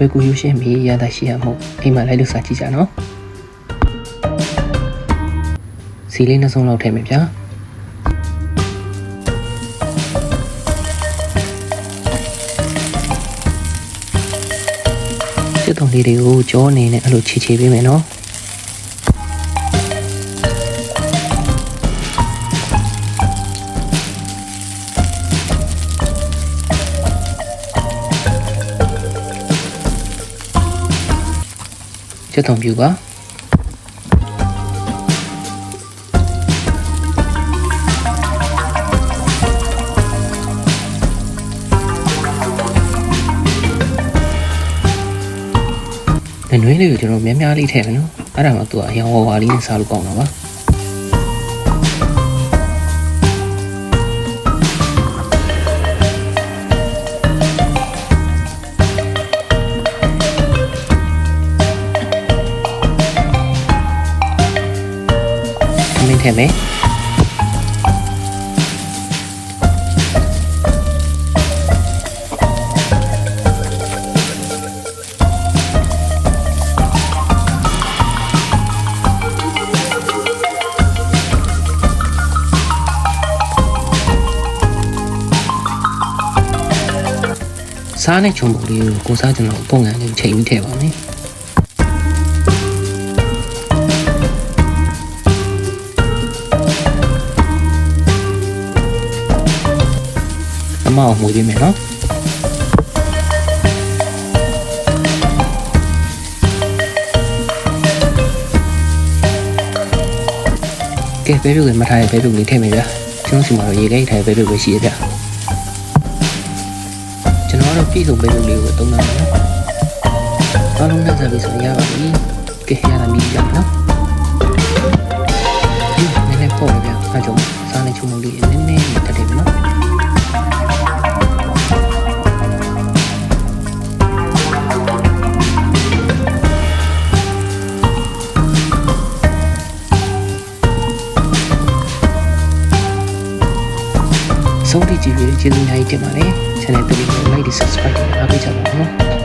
လွယ်ကူရိုးရှင်းပြီးရတာရှိရမို့အိမ်မှာလိုက်လို့စားကြည့်ကြနော်စီလေးနှစ်စုံလောက်ထည့်မယ်ဗျာစစ်တုံးလေးတွေကိုကြောအနေနဲ့အဲ့လိုခြေပေးမယ်နော်ချက်တုံပြူပါနွေးလေးကိုကျွန်တော်များများလေးထည့်မယ်နော်အဲ့ဒါမှသူကအရောင်ဝါလေးနဲ့စားလို့ကောင်းတာပါမင်းထည့်မယ်စားနဲ့ချုံပုံလေးကိုကိုစားကျွန်တော်ပုံစံလေးချိန်ပြီးထည့်ပါမယ်အမအောင်မှုပေးမယ်နော်ကဲဘဲပြုတ်ကမထားရဘဲပြုတ်လေးထည့်မယ်ဗျာကျွန်တော်စီမှာတော့ရေခဲထားရဘဲပြုတ်ပဲရှိရဗျာကျွန်တော်တို့ပြည်စုံပဲလုပ်လေးကိုသုံးတာနော်။အားလုံးနဲ့ဆက်ပြီးဆိုရပါပြီ။ကဲရတာမြည်ကြနော်။ဒီနည်းနည်းပေါ့လေဗျာ။အားကြောင့်စားနေချုံမလေးနည်းနည်းတက်တယ်နော်။ဆုံးဖြတ်ကြည့်ပြီးကျေးဇူးများကြီးတင်ပါတယ်။ channel လေးကို like နဲ့ subscribe လုပ်အားပေးကြပါဦးနော်